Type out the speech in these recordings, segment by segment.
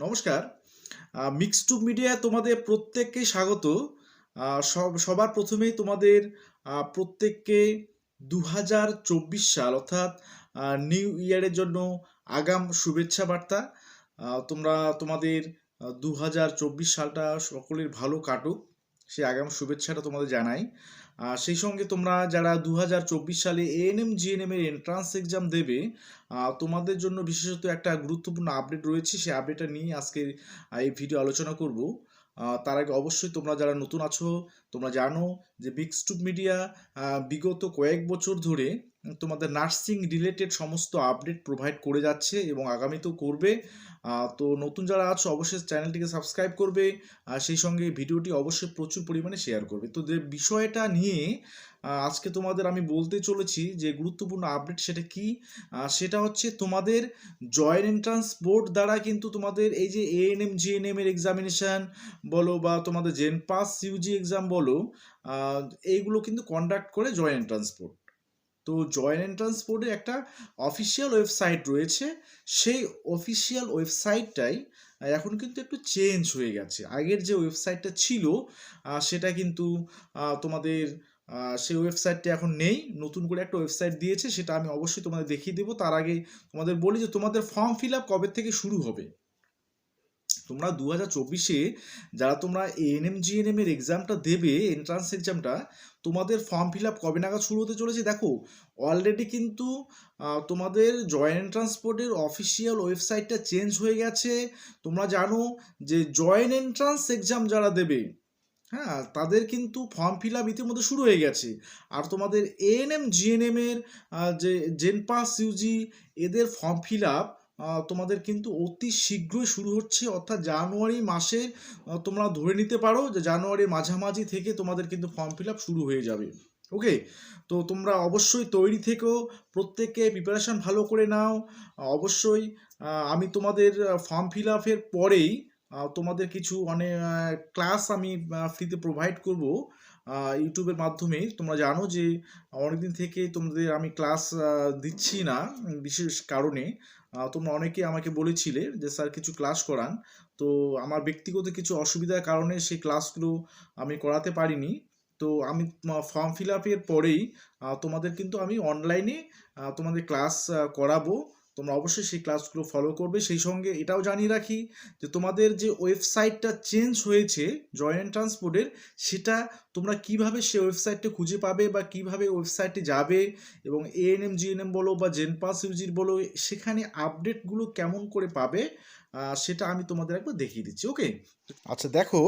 নমস্কার। মিক্সড মিডিয়ায় তোমাদের প্রত্যেককে স্বাগত। সবার প্রথমেই তোমাদের প্রত্যেককে 2024 সাল অর্থাৎ নিউ ইয়ারের জন্য আগাম শুভেচ্ছা বার্তা। তোমরা তোমাদের 2024 সালটা সকলের ভালো কাটুক, সেই আগাম শুভেচ্ছাটা তোমাদের জানাই। সেই সঙ্গে তোমরা যারা 2024 সালে এএনএম জিএনএম এর এন্ট্রান্স এক্সাম দেবে, তোমাদের জন্য বিশেষত একটা গুরুত্বপূর্ণ আপডেট রয়েছে। সেই আপডেটটা নিয়ে আজকে এই ভিডিও আলোচনা করব। তার আগে অবশ্যই তোমরা যারা নতুন আছো, তোমরা জানো যে মিক্সড মিডিয়া বিগত কয়েক বছর ধরে তোমাদের নার্সিং রিলেটেড সমস্ত আপডেট প্রোভাইড করে যাচ্ছে এবং আগামীতেও করবে। তো নতুন যারা আছো অবশ্যই চ্যানেলটিকে সাবস্ক্রাইব করবে, আর সেই সঙ্গে ভিডিওটি অবশ্যই প্রচুর পরিমাণে শেয়ার করবে। তো যে বিষয়টা নিয়ে আজকে তোমাদের আমি বলতে চলেছি যে গুরুত্বপূর্ণ আপডেট সেটা কি, সেটা হচ্ছে তোমাদের জয়েন্ট এন্ট্রান্স বোর্ড দ্বারা কিন্তু তোমাদের এই যে এএনএম জিএনএম এর এক্সামিনেশান বলো বা তোমাদের জেন পাস ইউজি এক্সাম বলো, এইগুলো কিন্তু কন্ডাক্ট করে জয়েন্ট এন্ট্রান্স বোর্ড। তো জয়েন্ট এন্ট্রান্স বোর্ডের একটা অফিসিয়াল ওয়েবসাইট রয়েছে। সেই অফিসিয়াল ওয়েবসাইটটাই এখন কিন্তু একটু চেঞ্জ হয়ে গেছে। আগের যে ওয়েবসাইটটা ছিল সেটা কিন্তু তোমাদের সেই ওয়েবসাইটটা এখন নেই। নতুন করে একটা ওয়েবসাইট দিয়েছে, সেটা আমি অবশ্যই তোমাদের দেখিয়ে দেবো। তার আগে তোমাদের বলি যে তোমাদের ফর্ম ফিল আপ কবে থেকে শুরু হবে। তোমরা 2024-এ যারা তোমরা এএনএম জিএনএম এর এক্সামটা দেবে, এন্ট্রান্স এক্সামটা, তোমাদের ফর্ম ফিল আপ কবে নাগাদ শুরু হতে চলেছে দেখো। অলরেডি কিন্তু তোমাদের জয়েন্ট এন্ট্রান্স বোর্ডের অফিসিয়াল ওয়েবসাইটটা চেঞ্জ হয়ে গেছে। তোমরা জানো যে জয়েন্ট এন্ট্রান্স এক্সাম যারা দেবে, হ্যাঁ, তাদের কিন্তু ফর্ম ফিল আপ ইতিমধ্যে শুরু হয়ে গেছে। আর তোমাদের এএনএম জিএনএম এর যে জেন পাস ইউজি, এদের ফর্ম ফিল আপ তোমাদের কিন্তু অতি শীঘ্রই শুরু হচ্ছে, অর্থাৎ জানুয়ারি মাসে তোমরা ধরে নিতে পারো যে জানুয়ারির মাঝামাঝি থেকে তোমাদের কিন্তু ফর্ম ফিল আপ শুরু হয়ে যাবে। ওকে, তো তোমরা অবশ্যই তৈরি থেকেও, প্রত্যেককে প্রিপারেশান ভালো করে নাও। অবশ্যই আমি তোমাদের ফর্ম ফিল আপের পরেই তোমাদের কিছু ক্লাস আমি ফ্রিতে প্রোভাইড করব ইউটিউবের মাধ্যমে। তোমরা জানো যে অনেকদিন থেকে তোমাদের আমি ক্লাস দিচ্ছি না, বিশেষ কারণে। তোমরা অনেকে আমাকে বলেছিলে যে স্যার কিছু ক্লাস করান। তো আমার ব্যক্তিগত কিছু অসুবিধার কারণে সেই ক্লাসগুলো আমি করাতে পারিনি। তো আমি ফর্ম ফিল আপের পরেই তোমাদের কিন্তু আমি অনলাইনে তোমাদের ক্লাস করাবো। তোমরা অবশ্যই সেই ক্লাসগুলো ফলো করবে। সেই সঙ্গে এটাও জানিয়ে রাখি যে তোমাদের যে ওয়েবসাইটটা চেঞ্জ হয়েছে জয়েন্ট এন্ট্রান্স বোর্ডের, সেটা তোমরা কিভাবে সেই ওয়েবসাইটটা খুঁজে পাবে বা কিভাবে ওয়েবসাইটে যাবে, এবং এএনএম জিএনএম বলো বা জেন পাস ইউজির বলো, সেখানে আপডেটগুলো কেমন করে পাবে সেটা আমি তোমাদের একবার দেখিয়ে দিচ্ছি। ওকে, আচ্ছা দেখো,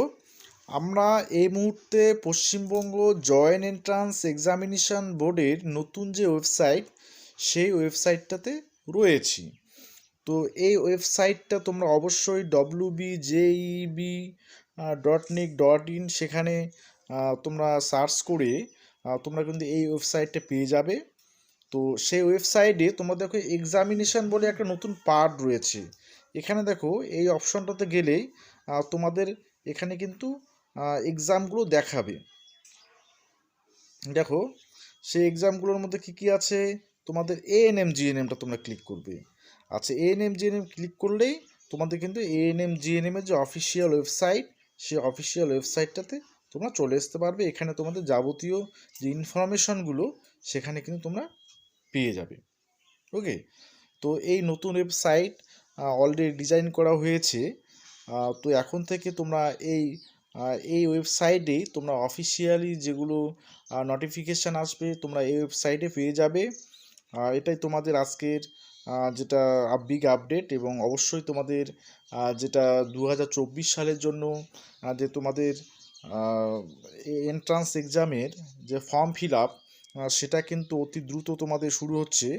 আমরা এই মুহূর্তে পশ্চিমবঙ্গ জয়েন্ট এন্ট্রান্স এক্সামিনেশন বোর্ডের নতুন যে ওয়েবসাইট, সেই ওয়েবসাইটটাতে রয়েছি। তো এই ওয়েবসাইটটা তোমরা অবশ্যই wbjeb.nic.in সেখানে তোমরা সার্চ করে তোমরা কিন্তু এই ওয়েবসাইটটা পেয়ে যাবে। তো সেই ওয়েবসাইটে তোমরা দেখো এক্সামিনেশান বলে একটা নতুন পার্ট রয়েছে। এখানে দেখো এই অপশনটাতে গেলেই তোমাদের এখানে কিন্তু এক্সামগুলো দেখাবে। দেখো সেই এক্সামগুলোর মধ্যে কী কী আছে, তোমাদের এএনএম জিএনএমটা তোমরা ক্লিক করবে। আচ্ছা, এএনএম জিএনএম ক্লিক করলেই তোমাদের কিন্তু এএনএম জিএনএম এর যে অফিসিয়াল ওয়েবসাইট, সেই অফিসিয়াল ওয়েবসাইটটাতে তোমরা চলে আসতে পারবে। এখানে তোমাদের যাবতীয় যে ইনফরমেশনগুলো সেখানে কিন্তু তোমরা পেয়ে যাবে। ওকে, তো এই নতুন ওয়েবসাইট অলরেডি ডিজাইন করা হয়েছে। তো এখন থেকে তোমরা এই ওয়েবসাইটেই তোমরা অফিসিয়ালি যেগুলো নোটিফিকেশান আসবে তোমরা এই ওয়েবসাইটে পেয়ে যাবে। এটাই তোমাদের আজকের যেটা বিগ আপডেট। এবং অবশ্যই তোমাদের যেটা 2024 সালের জন্য যে তোমাদের এন্ট্রান্স এক্সামের যে ফর্ম ফিল আপ, সেটা কিন্তু অতি দ্রুত তোমাদের শুরু হচ্ছে।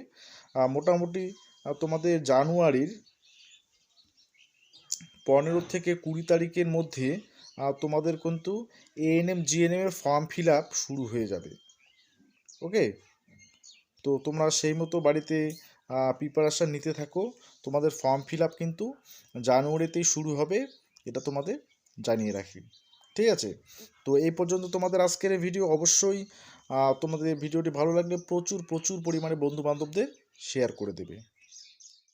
মোটামুটি তোমাদের জানুয়ারির 15 থেকে 20 তারিখের মধ্যে তোমাদের কিন্তু এএনএম জিএনএম এর ফর্ম ফিল আপ শুরু হয়ে যাবে। ওকে, তো তোমরা সেই মতো বাড়িতে প্রিপারেশান নিতে থাকো। তোমাদের ফর্ম ফিল আপ কিন্তু জানুয়ারিতেই শুরু হবে, এটা তোমাদের জানিয়ে রাখি। ঠিক আছে, তো এই পর্যন্ত তোমাদের আজকের ভিডিও। অবশ্যই তোমাদের ভিডিওটি ভালো লাগলে প্রচুর পরিমাণে বন্ধু বান্ধবদের শেয়ার করে দেবে।